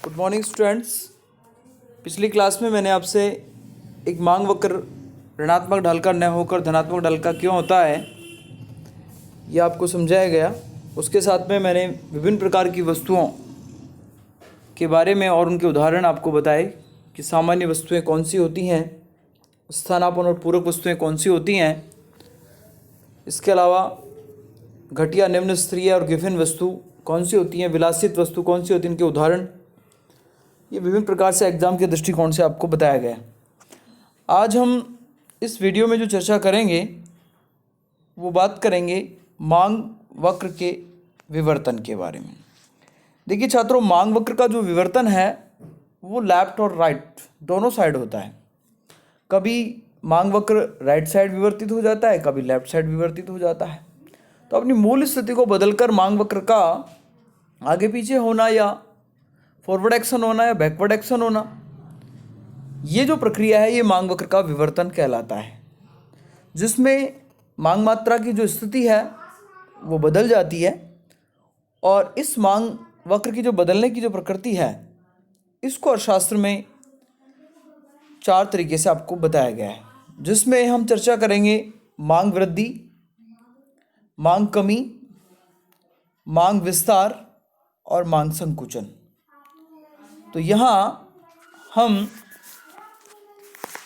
Good morning students. पिछली class में मैंने आपसे एक मांग वक्र ऋणात्मक ढाल का न होकर धनात्मक ढाल का क्यों होता है ये आपको समझाया गया। उसके साथ में मैंने विभिन्न प्रकार की वस्तुओं के बारे में और उनके उदाहरण आपको बताए कि सामान्य वस्तुएं कौन सी होती हैं, स्थानापन्न और पूरक वस्तुएं कौन सी होती हैं। इसके अलावा घटिया, निम्न स्तरीय और गिफिन वस्तु कौन सी होती हैं, विलासित वस्तु कौन सी होती है, इनके उदाहरण ये विभिन्न प्रकार से एग्ज़ाम के दृष्टिकोण से आपको बताया गया है। आज हम इस वीडियो में जो चर्चा करेंगे वो बात करेंगे मांग वक्र के विवर्तन के बारे में। देखिए छात्रों, मांग वक्र का जो विवर्तन है वो लेफ्ट और राइट दोनों साइड होता है। कभी मांग वक्र राइट साइड विवर्तित हो जाता है, कभी लेफ्ट साइड विवर्तित हो जाता है। तो अपनी मूल स्थिति को बदलकर मांग वक्र का आगे पीछे होना या फॉरवर्ड एक्शन होना या बैकवर्ड एक्शन होना, ये जो प्रक्रिया है ये मांग वक्र का विवर्तन कहलाता है, जिसमें मांग मात्रा की जो स्थिति है वो बदल जाती है। और इस मांग वक्र की जो बदलने की जो प्रकृति है इसको अर्थशास्त्र में 4 तरीके से आपको बताया गया है, जिसमें हम चर्चा करेंगे मांग वृद्धि, मांग कमी, मांग विस्तार और मांग संकुचन। तो यहाँ हम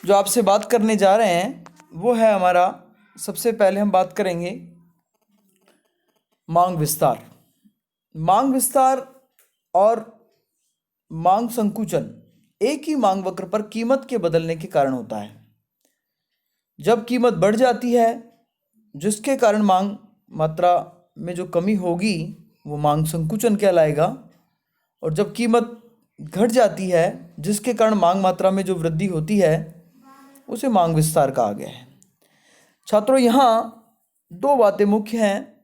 जो आपसे बात करने जा रहे हैं वो है हमारा, सबसे पहले हम बात करेंगे मांग विस्तार। मांग विस्तार और मांग संकुचन एक ही मांग वक्र पर कीमत के बदलने के कारण होता है। जब कीमत बढ़ जाती है जिसके कारण मांग मात्रा में जो कमी होगी वो मांग संकुचन कहलाएगा, और जब कीमत घट जाती है जिसके कारण मांग मात्रा में जो वृद्धि होती है उसे मांग विस्तार कहा गया है। छात्रों, यहाँ 2 बातें मुख्य हैं।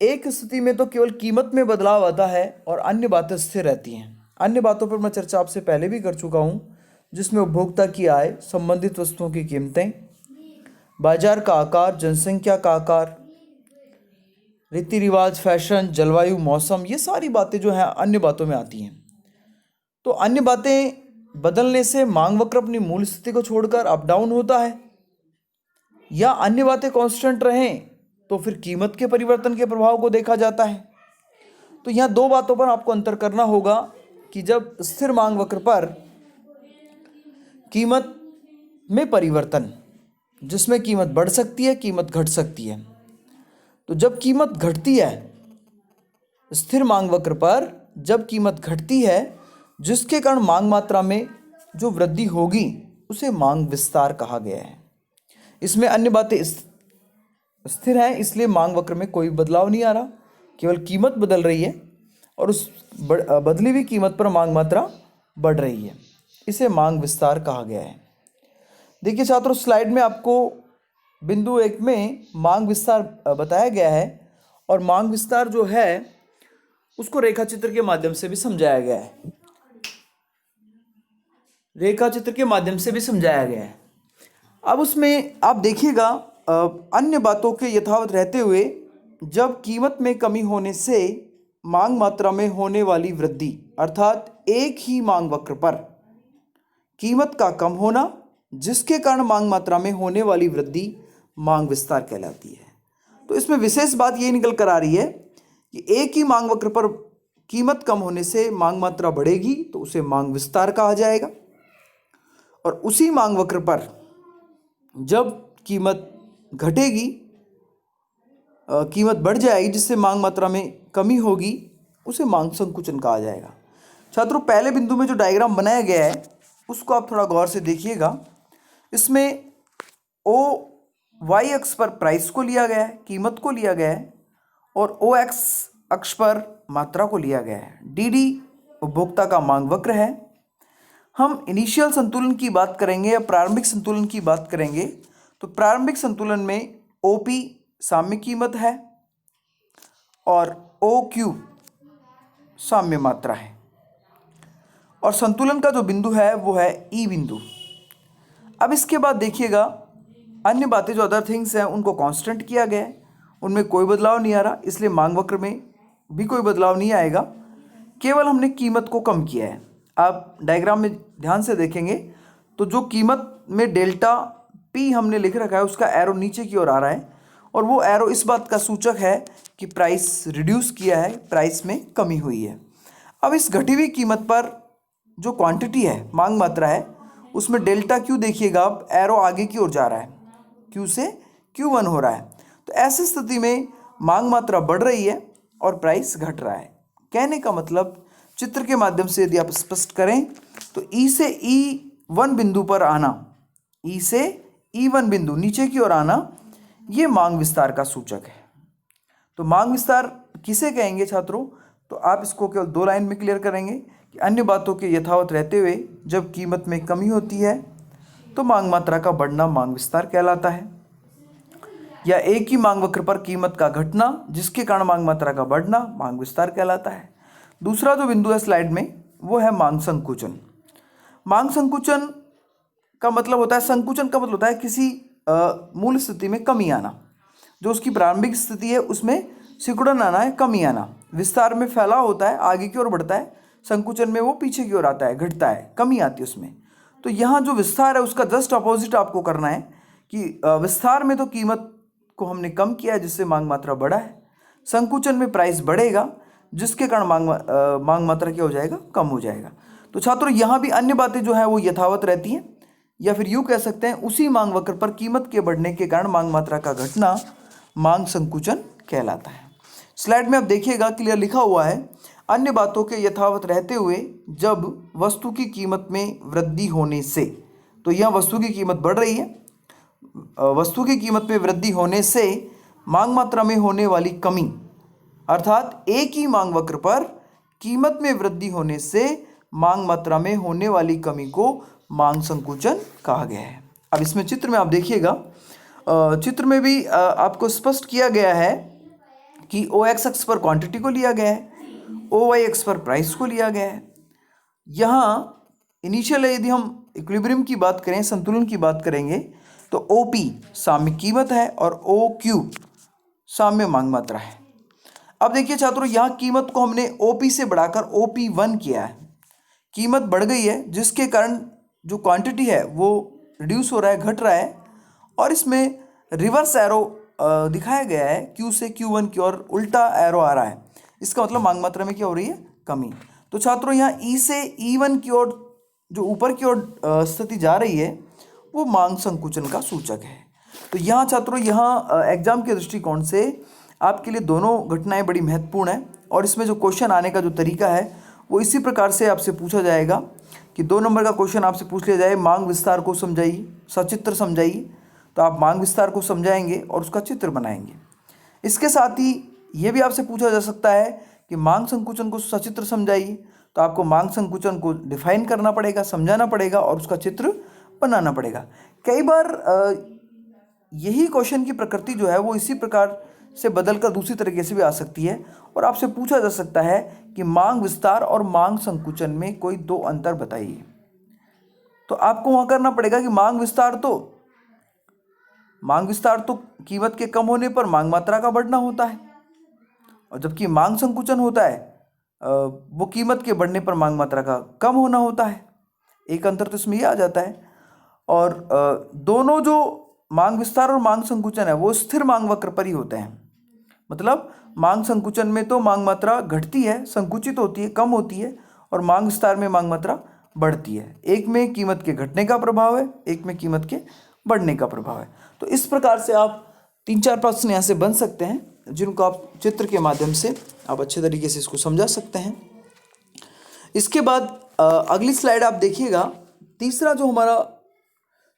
एक स्थिति में तो केवल कीमत में बदलाव आता है और अन्य बातें स्थिर रहती हैं। अन्य बातों पर मैं चर्चा आपसे पहले भी कर चुका हूँ, जिसमें उपभोक्ता की आय, संबंधित वस्तुओं की कीमतें, बाजार का आकार, जनसंख्या का आकार, रीति रिवाज, फैशन, जलवायु, मौसम, ये सारी बातें जो हैं अन्य बातों में आती हैं। तो अन्य बातें बदलने से मांग वक्र अपनी मूल स्थिति को छोड़कर अप डाउन होता है, या अन्य बातें कांस्टेंट रहें तो फिर कीमत के परिवर्तन के प्रभाव को देखा जाता है। तो यहाँ 2 बातों पर आपको अंतर करना होगा कि जब स्थिर मांग वक्र पर कीमत में परिवर्तन, जिसमें कीमत बढ़ सकती है, कीमत घट सकती है, तो जब कीमत घटती है स्थिर मांग वक्र पर, जब कीमत घटती है जिसके कारण मांग मात्रा में जो वृद्धि होगी उसे मांग विस्तार कहा गया है। इसमें अन्य बातें स्थिर हैं, इसलिए मांग वक्र में कोई बदलाव नहीं आ रहा, केवल कीमत बदल रही है और उस बदली हुई कीमत पर मांग मात्रा बढ़ रही है। इसे मांग विस्तार कहा गया है। देखिए छात्रों, स्लाइड में आपको बिंदु 1 में मांग विस्तार बताया गया है, और मांग विस्तार जो है उसको रेखाचित्र के माध्यम से भी समझाया गया है। रेखाचित्र के माध्यम से भी समझाया गया है। अब उसमें आप देखिएगा, अन्य बातों के यथावत रहते हुए जब कीमत में कमी होने से मांग मात्रा में होने वाली वृद्धि, अर्थात एक ही मांग वक्र पर कीमत का कम होना जिसके कारण मांग मात्रा में होने वाली वृद्धि मांग विस्तार कहलाती है। तो इसमें विशेष बात ये निकल कर आ रही है कि एक ही मांग वक्र पर कीमत कम होने से मांग मात्रा बढ़ेगी तो उसे मांग विस्तार कहा जाएगा, और उसी मांग वक्र पर जब कीमत घटेगी, कीमत बढ़ जाएगी जिससे मांग मात्रा में कमी होगी, उसे मांग संकुचन कहा जाएगा। छात्रों, पहले बिंदु में जो डायग्राम बनाया गया है उसको आप थोड़ा गौर से देखिएगा। इसमें ओ वाई अक्ष पर प्राइस को लिया गया है, कीमत को लिया गया है, और ओ एक्स अक्ष पर मात्रा को लिया गया है। डी डी उपभोक्ता का मांग वक्र है। हम इनिशियल संतुलन की बात करेंगे या प्रारंभिक संतुलन की बात करेंगे, तो प्रारंभिक संतुलन में ओपी साम्य कीमत है और ओ क्यू साम्य मात्रा है, और संतुलन का जो बिंदु है वो है ई बिंदु। अब इसके बाद देखिएगा, अन्य बातें जो अदर थिंग्स हैं उनको कांस्टेंट किया गया है, उनमें कोई बदलाव नहीं आ रहा, इसलिए मांग वक्र में भी कोई बदलाव नहीं आएगा। केवल हमने कीमत को कम किया है। आप डायग्राम में ध्यान से देखेंगे तो जो कीमत में डेल्टा पी हमने लिख रखा है उसका एरो नीचे की ओर आ रहा है, और वो एरो इस बात का सूचक है कि प्राइस रिड्यूस किया है, प्राइस में कमी हुई है। अब इस घटी हुई कीमत पर जो क्वांटिटी है, मांग मात्रा है, उसमें डेल्टा क्यू देखिएगा, अब एरो आगे की ओर जा रहा है, क्यू से Q1 हो रहा है। तो ऐसी स्थिति में मांग मात्रा बढ़ रही है और प्राइस घट रहा है। कहने का मतलब चित्र के माध्यम से यदि आप स्पष्ट करें तो E से E1 बिंदु पर आना, E से E1 बिंदु नीचे की ओर आना, ये मांग विस्तार का सूचक है। तो मांग विस्तार किसे कहेंगे छात्रों? तो आप इसको केवल 2 लाइन में क्लियर करेंगे कि अन्य बातों के यथावत रहते हुए जब कीमत में कमी होती है तो मांग मात्रा का बढ़ना मांग विस्तार कहलाता है, या एक ही मांग वक्र पर कीमत का घटना जिसके कारण मांग मात्रा का बढ़ना मांग विस्तार कहलाता है। दूसरा जो बिंदु है स्लाइड में वो है मांग संकुचन। मांग संकुचन का मतलब होता है, संकुचन का मतलब होता है किसी मूल स्थिति में कमी आना, जो उसकी प्रारंभिक स्थिति है उसमें सिकुड़न आना है, कमी आना। विस्तार में फैलाव होता है, आगे की ओर बढ़ता है, संकुचन में वो पीछे की ओर आता है, घटता है, कमी आती है उसमें। तो यहाँ जो विस्तार है उसका जस्ट अपोजिट आपको करना है कि विस्तार में तो कीमत को हमने कम किया है जिससे मांग मात्रा बढ़ा है, संकुचन में प्राइस बढ़ेगा जिसके कारण मांग मात्रा क्या हो जाएगा, कम हो जाएगा। तो छात्रों यहाँ भी अन्य बातें जो है वो यथावत रहती हैं, या फिर यूँ कह सकते हैं उसी मांग वक्र पर कीमत के बढ़ने के कारण मांग मात्रा का घटना मांग संकुचन कहलाता है। स्लाइड में आप देखिएगा क्लियर लिखा हुआ है, अन्य बातों के यथावत रहते हुए जब वस्तु की कीमत में वृद्धि होने से। तो यहाँ वस्तु की कीमत बढ़ रही है, वस्तु की कीमत में वृद्धि होने से मांग मात्रा में होने वाली कमी, अर्थात एक ही मांग वक्र पर कीमत में वृद्धि होने से मांग मात्रा में होने वाली कमी को मांग संकुचन कहा गया है। अब इसमें चित्र में आप देखिएगा, चित्र में भी आपको स्पष्ट किया गया है कि OX अक्ष पर क्वांटिटी को लिया गया है, OY अक्ष पर प्राइस को लिया गया है। यहाँ इनिशियल यदि हम इक्विलिब्रियम की बात करें, संतुलन की बात करेंगे, तो OP साम्य कीमत है और OQ साम्य मांग मात्रा है। अब देखिए छात्रों, यहाँ कीमत को हमने OP से बढ़ाकर OP1 किया है, कीमत बढ़ गई है जिसके कारण जो क्वांटिटी है वो रिड्यूस हो रहा है, घट रहा है, और इसमें रिवर्स एरो दिखाया गया है, Q से Q1 की ओर उल्टा एरो आ रहा है। इसका मतलब मांग मात्रा में क्या हो रही है, कमी। तो छात्रों यहाँ E से E1 की ओर जो ऊपर की ओर स्थिति जा रही है वो मांग संकुचन का सूचक है। तो यहाँ छात्रों, यहाँ एग्जाम के दृष्टिकोण से आपके लिए दोनों घटनाएं बड़ी महत्वपूर्ण हैं, और इसमें जो क्वेश्चन आने का जो तरीका है वो इसी प्रकार से आपसे पूछा जाएगा कि 2 नंबर का क्वेश्चन आपसे पूछ लिया जाए, मांग विस्तार को समझाइए, सचित्र समझाइए। तो आप मांग विस्तार को समझाएंगे और उसका चित्र बनाएंगे। इसके साथ ही ये भी आपसे पूछा जा सकता है कि मांग संकुचन को सचित्र समझाइए, तो आपको मांग संकुचन को डिफाइन करना पड़ेगा, समझाना पड़ेगा और उसका चित्र बनाना पड़ेगा। कई बार यही क्वेश्चन की प्रकृति जो है वो इसी प्रकार से बदलकर दूसरी तरीके से भी आ सकती है, और आपसे पूछा जा सकता है कि मांग विस्तार और मांग संकुचन में कोई 2 अंतर बताइए। तो आपको वहाँ करना पड़ेगा कि मांग विस्तार तो कीमत के कम होने पर मांग मात्रा का बढ़ना होता है, और जबकि मांग संकुचन होता है वो कीमत के बढ़ने पर मांग मात्रा का कम होना होता है। एक अंतर तो इसमें ये आ जाता है। और दोनों जो मांग विस्तार और मांग संकुचन है वो स्थिर मांग वक्र पर ही होते हैं। मतलब मांग संकुचन में तो मांग मात्रा घटती है, संकुचित होती है, कम होती है, और मांग विस्तार में मांग मात्रा बढ़ती है। एक में कीमत के घटने का प्रभाव है, एक में कीमत के बढ़ने का प्रभाव है। तो इस प्रकार से आप 3-4 प्रश्न यहाँ से बन सकते हैं जिनको आप चित्र के माध्यम से आप अच्छे तरीके से इसको समझा सकते हैं। इसके बाद अगली स्लाइड आप देखिएगा, तीसरा जो हमारा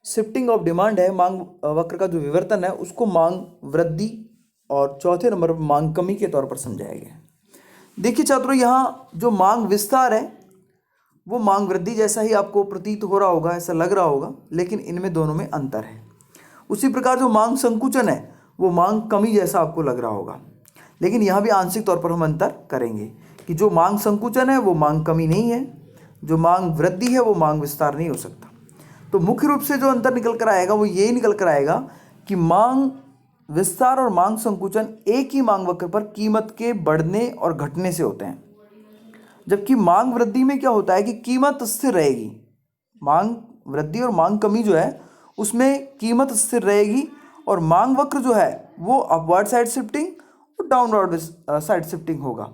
शिफ्टिंग ऑफ डिमांड है, मांग वक्र का जो विवर्तन है उसको मांग वृद्धि और चौथे नंबर पर मांग कमी के तौर पर समझाया गया है। देखिए छात्रों, यहाँ जो मांग विस्तार है वो मांग वृद्धि जैसा ही आपको प्रतीत हो रहा होगा, ऐसा लग रहा होगा, लेकिन इनमें दोनों में अंतर है। उसी प्रकार जो मांग संकुचन है वो मांग कमी जैसा आपको लग रहा होगा, लेकिन यहाँ भी आंशिक तौर पर हम अंतर करेंगे कि जो मांग संकुचन है वो मांग कमी नहीं है, जो मांग वृद्धि है वो मांग विस्तार नहीं हो सकता। तो मुख्य रूप से जो अंतर निकल कर आएगा वो यही निकल कर आएगा कि मांग विस्तार और मांग संकुचन एक ही मांग वक्र पर कीमत के बढ़ने और घटने से होते हैं, जबकि मांग वृद्धि में क्या होता है कि कीमत स्थिर रहेगी। मांग वृद्धि और मांग कमी जो है उसमें कीमत स्थिर रहेगी और मांग वक्र जो है वो अपवर्ड साइड शिफ्टिंग और डाउनवर्ड साइड शिफ्टिंग होगा।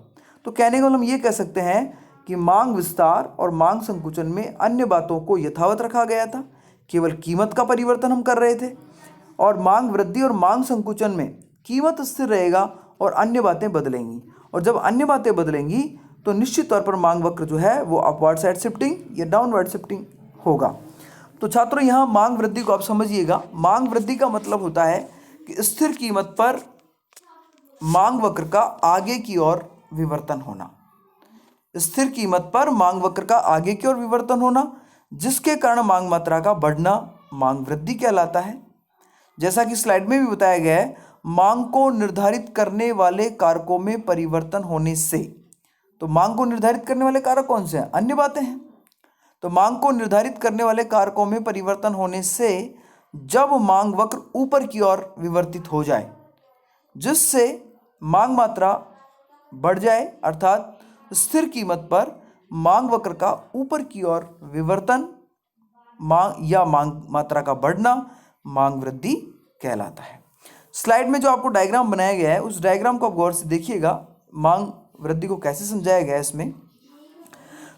तो कहने को हम ये कह सकते हैं कि मांग विस्तार और मांग संकुचन में अन्य बातों को यथावत रखा गया था, केवल कीमत का परिवर्तन हम कर रहे थे। और मांग वृद्धि और मांग संकुचन में कीमत स्थिर रहेगा और अन्य बातें बदलेंगी, और जब अन्य बातें बदलेंगी तो निश्चित तौर पर मांग वक्र जो है वो अपवर्ड साइड शिफ्टिंग या डाउनवर्ड शिफ्टिंग होगा। तो छात्रों यहाँ मांग वृद्धि को आप समझिएगा। मांग वृद्धि का मतलब होता है कि स्थिर कीमत पर मांग वक्र का आगे की ओर विवर्तन होना। स्थिर कीमत पर मांग वक्र का आगे की ओर विवर्तन होना, जिसके कारण मांग मात्रा का बढ़ना मांग वृद्धि कहलाता है। जैसा कि स्लाइड में भी बताया गया है, मांग को निर्धारित करने वाले कारकों में परिवर्तन होने से। तो मांग को निर्धारित करने वाले कारक कौन से हैं? अन्य बातें हैं। तो मांग को निर्धारित करने वाले कारकों में परिवर्तन होने से जब मांग वक्र ऊपर की ओर विवर्तित हो जाए, जिससे मांग मात्रा बढ़ जाए, अर्थात स्थिर कीमत पर मांग वक्र का ऊपर की ओर विवर्तन मांग मात्रा का बढ़ना मांग वृद्धि कहलाता है। स्लाइड में जो आपको डायग्राम बनाया गया है उस डायग्राम को आप गौर से देखिएगा, मांग वृद्धि को कैसे समझाया गया है इसमें।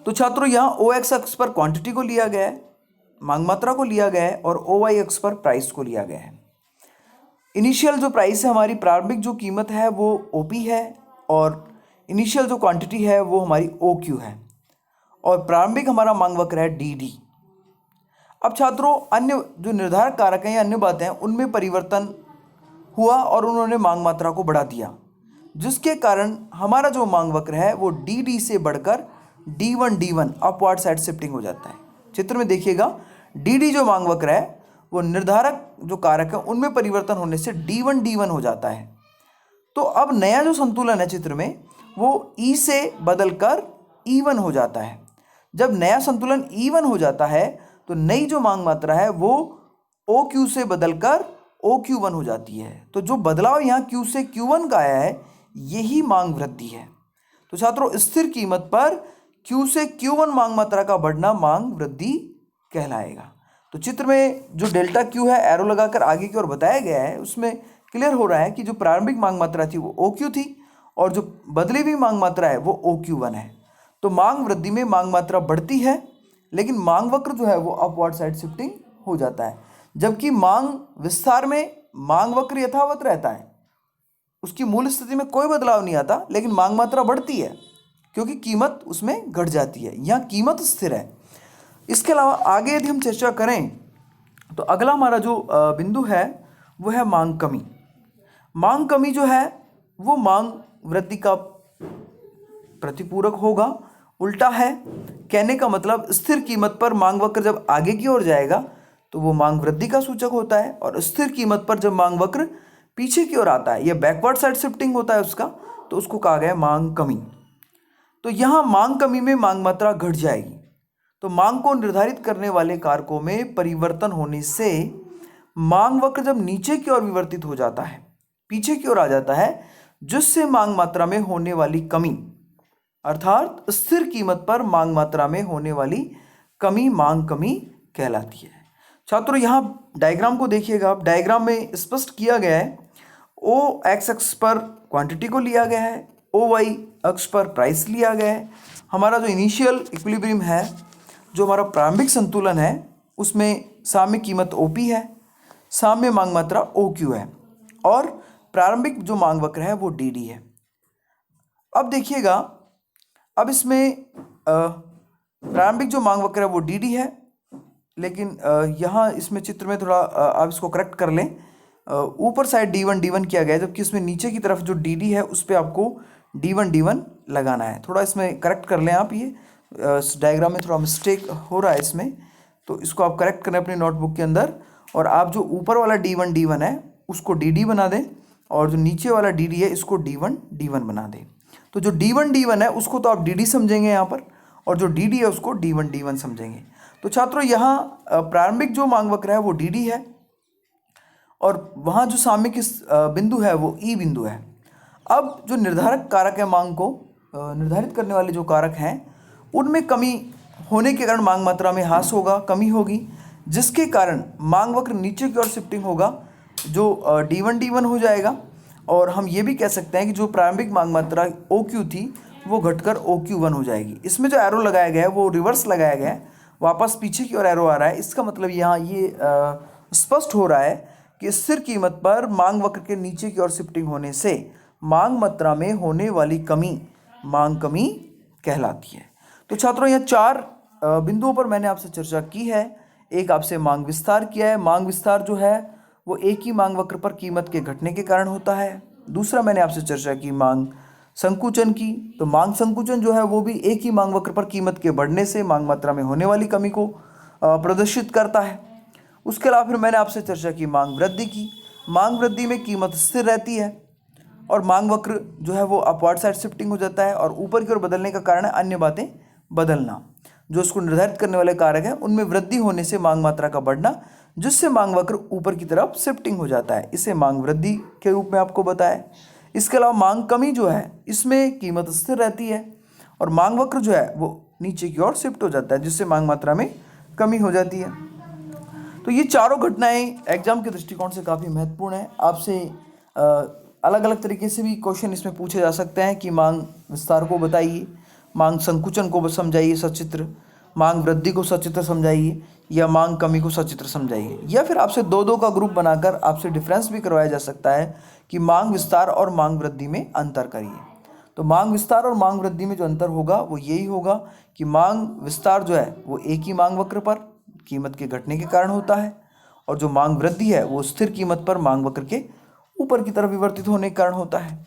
तो छात्रों यहाँ ओ एक्स अक्ष पर क्वांटिटी को लिया गया है, मांग मात्रा को लिया गया है, और ओ वाई अक्ष पर प्राइस को लिया गया है। इनिशियल जो प्राइस है, हमारी प्रारंभिक जो कीमत है वो ओपी है, और इनिशियल जो क्वांटिटी है वो हमारी ओ क्यू है, और प्रारंभिक हमारा मांग वक्र है डी डी। अब छात्रों अन्य जो निर्धारक कारक हैं या अन्य बातें हैं उनमें परिवर्तन हुआ और उन्होंने मांग मात्रा को बढ़ा दिया, जिसके कारण हमारा जो मांग वक्र है वो डी डी से बढ़कर D1 अपवर्ड साइड शिफ्टिंग हो जाता है। चित्र में देखिएगा, डी डी जो मांग वक्र है वो निर्धारक जो कारक है उनमें परिवर्तन होने से D1 हो जाता है। तो अब नया जो संतुलन है चित्र में वो E से बदलकर E1 हो जाता है। जब नया संतुलन E1 हो जाता है तो नई जो मांग मात्रा है वो OQ से बदलकर OQ1 हो जाती है। तो जो बदलाव यहाँ Q से Q1 का आया है यही मांग वृद्धि है। तो छात्रों स्थिर कीमत पर Q से Q1 मांग मात्रा का बढ़ना मांग वृद्धि कहलाएगा। तो चित्र में जो डेल्टा Q है एरो लगाकर आगे की ओर बताया गया है उसमें क्लियर हो रहा है कि जो प्रारंभिक मांग मात्रा थी वो OQ थी और जो बदली हुई मांग मात्रा है वो OQ1 है। तो मांग वृद्धि में मांग मात्रा बढ़ती है, लेकिन मांग वक्र जो है वो अपवर्ड साइड शिफ्टिंग हो जाता है, जबकि मांग विस्तार में मांग वक्र यथावत रहता है, उसकी मूल स्थिति में कोई बदलाव नहीं आता, लेकिन मांग मात्रा बढ़ती है क्योंकि कीमत उसमें घट जाती है। यहाँ कीमत स्थिर है। इसके अलावा आगे यदि हम चर्चा करें तो अगला हमारा जो बिंदु है वो है मांग कमी। मांग कमी जो है वो मांग वृद्धि का प्रतिपूरक होगा, उल्टा है। कहने का मतलब स्थिर कीमत पर मांग वक्र जब आगे की ओर जाएगा तो वो मांग वृद्धि का सूचक होता है, और स्थिर कीमत पर जब मांग वक्र पीछे की ओर आता है या बैकवर्ड साइड शिफ्टिंग होता है उसका, तो उसको कहा गया मांग कमी। तो यहाँ मांग कमी में मांग मात्रा घट जाएगी। तो मांग को निर्धारित करने वाले कारकों में परिवर्तन होने से मांग वक्र जब नीचे की ओर विवर्तित हो जाता है, पीछे की ओर आ जाता है, जिससे मांग मात्रा में होने वाली कमी, अर्थात स्थिर कीमत पर मांग मात्रा में होने वाली कमी मांग कमी कहलाती है। छात्रों यहाँ डायग्राम को देखिएगा, आप डायग्राम में स्पष्ट किया गया है ओ एक्स अक्ष पर क्वांटिटी को लिया गया है, ओ वाई अक्ष पर प्राइस लिया गया है। हमारा जो इनिशियल इक्विलिब्रियम है, जो हमारा प्रारंभिक संतुलन है, उसमें साम्य कीमत ओपी है, साम्य मांग मात्रा OQ है, और प्रारंभिक जो मांग वक्र है वो DD है। अब देखिएगा, अब इसमें प्रारंभिक जो मांग वक्र है वो DD है, लेकिन यहाँ इसमें चित्र में थोड़ा आप इसको करेक्ट कर लें, ऊपर साइड D1 किया गया है, जबकि इसमें नीचे की तरफ जो DD है उस पर आपको D1 लगाना है। थोड़ा इसमें करेक्ट कर लें आप, ये डायग्राम में थोड़ा मिस्टेक हो रहा है इसमें, तो इसको आप करेक्ट करें अपनी नोटबुक के अंदर, और आप जो ऊपर वाला D1 है उसको DD बना दें, और जो नीचे वाला DD है इसको D1 बना दें। तो जो D1 है उसको तो आप DD समझेंगे यहाँ पर, और जो DD है उसको D1 समझेंगे। तो छात्रों यहाँ प्रारंभिक जो मांग वक्र है वो DD है, और वहाँ जो साम्य की बिंदु है वो E बिंदु है। अब जो निर्धारक कारक है मांग को निर्धारित करने वाले जो कारक हैं उनमें कमी होने के कारण मांग मात्रा में ह्रास होगा, कमी होगी, जिसके कारण मांग वक्र नीचे की ओर शिफ्टिंग होगा, जो D1 D1 हो जाएगा। और हम ये भी कह सकते हैं कि जो प्रारंभिक मांग मात्रा OQ थी वो घटकर OQ1 हो जाएगी। इसमें जो एरो लगाया गया है वो रिवर्स लगाया गया है, वापस पीछे की ओर एरो आ रहा है। इसका मतलब यहाँ ये स्पष्ट हो रहा है कि स्थिर कीमत पर मांग वक्र के नीचे की ओर शिफ्टिंग होने से मांग मात्रा में होने वाली कमी मांग कमी कहलाती है। तो छात्रों, यह 4 बिंदुओं पर मैंने आपसे चर्चा की है। एक आपसे मांग विस्तार किया है। मांग विस्तार जो है वो एक ही मांग वक्र पर कीमत के घटने के कारण होता है। दूसरा मैंने आपसे चर्चा की मांग संकुचन की। तो मांग संकुचन जो है वो भी एक ही मांग वक्र पर कीमत के बढ़ने से मांग मात्रा में होने वाली कमी को प्रदर्शित करता है। उसके अलावा फिर मैंने आपसे चर्चा की मांग वृद्धि की। मांग वृद्धि में कीमत स्थिर रहती है और मांग वक्र जो है वो अपवर्ड साइड शिफ्टिंग हो जाता है, और ऊपर की ओर बदलने का कारण है अन्य बातें बदलना। जो इसको निर्धारित करने वाले कारक हैं उनमें वृद्धि होने से मांग मात्रा का बढ़ना, जिससे मांग वक्र ऊपर की तरफ शिफ्टिंग हो जाता है। इसे मांग वृद्धि के रूप में आपको बताया। इसके अलावा मांग कमी जो है इसमें कीमत स्थिर रहती है और मांग वक्र जो है वो नीचे की ओर शिफ्ट हो जाता है, जिससे मांग मात्रा में कमी हो जाती है। तो ये चारों घटनाएं एग्जाम के दृष्टिकोण से काफ़ी महत्वपूर्ण है। आपसे अलग अलग तरीके से भी क्वेश्चन इसमें पूछे जा सकते हैं कि मांग विस्तार को बताइए, मांग संकुचन को समझाइए सचित्र, मांग वृद्धि को सचित्र समझाइए, या मांग कमी को सचित्र समझाइए। या फिर आपसे 2-2 का ग्रुप बनाकर आपसे डिफरेंस भी करवाया जा सकता है कि मांग विस्तार और मांग वृद्धि में अंतर करिए। तो मांग विस्तार और मांग वृद्धि में जो अंतर होगा वो यही होगा कि मांग विस्तार जो है वो एक ही मांग वक्र पर कीमत के घटने के कारण होता है, और जो मांग वृद्धि है वो स्थिर कीमत पर मांग वक्र के ऊपर की तरफ विवर्तित होने के कारण होता है।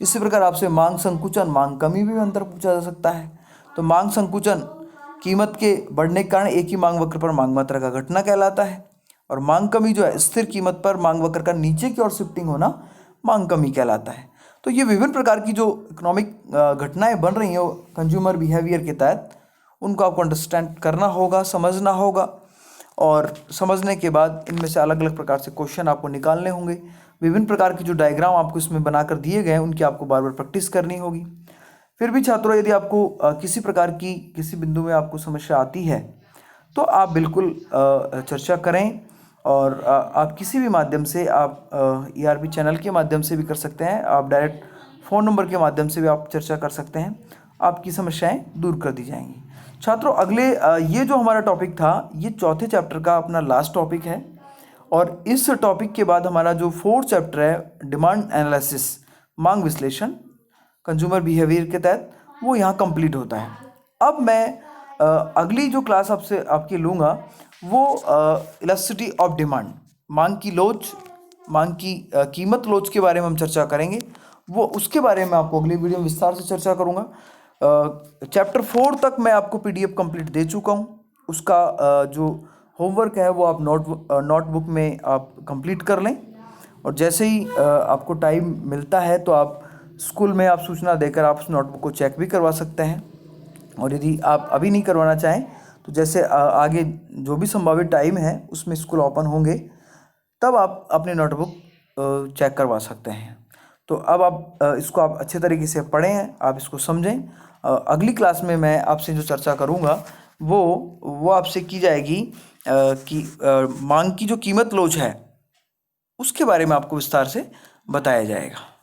इसी प्रकार आपसे मांग संकुचन, मांग कमी में भी अंतर पूछा जा सकता है। तो मांग संकुचन कीमत के बढ़ने के कारण एक ही मांग वक्र पर मांग मात्रा का घटना कहलाता है, और मांग कमी जो है स्थिर कीमत पर मांग वक्र का नीचे की ओर शिफ्टिंग होना मांग कमी कहलाता है। तो ये विभिन्न प्रकार की जो इकोनॉमिक घटनाएं बन रही हैं कंज्यूमर बिहेवियर के तहत, उनको आपको अंडरस्टैंड करना होगा, समझना होगा, और समझने के बाद इनमें से अलग अलग प्रकार से क्वेश्चन आपको निकालने होंगे। विभिन्न प्रकार की जो डायग्राम आपको इसमें बनाकर दिए गए हैं उनकी आपको बार बार प्रैक्टिस करनी होगी। फिर भी छात्रों, यदि आपको किसी प्रकार की किसी बिंदु में आपको समस्या आती है तो आप बिल्कुल चर्चा करें, और आप किसी भी माध्यम से आप ERP चैनल के माध्यम से भी कर सकते हैं, आप डायरेक्ट फ़ोन नंबर के माध्यम से भी आप चर्चा कर सकते हैं। आपकी समस्याएं दूर कर दी जाएंगी। छात्रों, अगले ये जो हमारा टॉपिक था ये चौथे चैप्टर का अपना लास्ट टॉपिक है, और इस टॉपिक के बाद हमारा जो 4th चैप्टर है डिमांड एनालिसिस, मांग विश्लेषण कंज्यूमर बिहेवियर के तहत, वो यहाँ कंप्लीट होता है। अब मैं अगली जो क्लास आपसे आपकी लूँगा वो इलास्टिसिटी ऑफ डिमांड, मांग की लोच, मांग की कीमत लोच के बारे में हम चर्चा करेंगे। वो उसके बारे में आपको अगली वीडियो में विस्तार से चर्चा करूँगा। चैप्टर 4 तक मैं आपको PDF कंप्लीट दे चुका हूँ। उसका जो होमवर्क है वो आप नोटबुक में आप कंप्लीट कर लें, और जैसे ही आपको टाइम मिलता है तो आप स्कूल में आप सूचना देकर आप उस नोटबुक को चेक भी करवा सकते हैं। और यदि आप अभी नहीं करवाना चाहें तो जैसे आगे जो भी संभावित टाइम है उसमें स्कूल ओपन होंगे तब आप अपने नोटबुक चेक करवा सकते हैं। तो अब आप इसको आप अच्छे तरीके से पढ़ें, आप इसको समझें। अगली क्लास में मैं आपसे जो चर्चा करूँगा वो आपसे की जाएगी कि मांग की जो कीमत लोच है उसके बारे में आपको विस्तार से बताया जाएगा।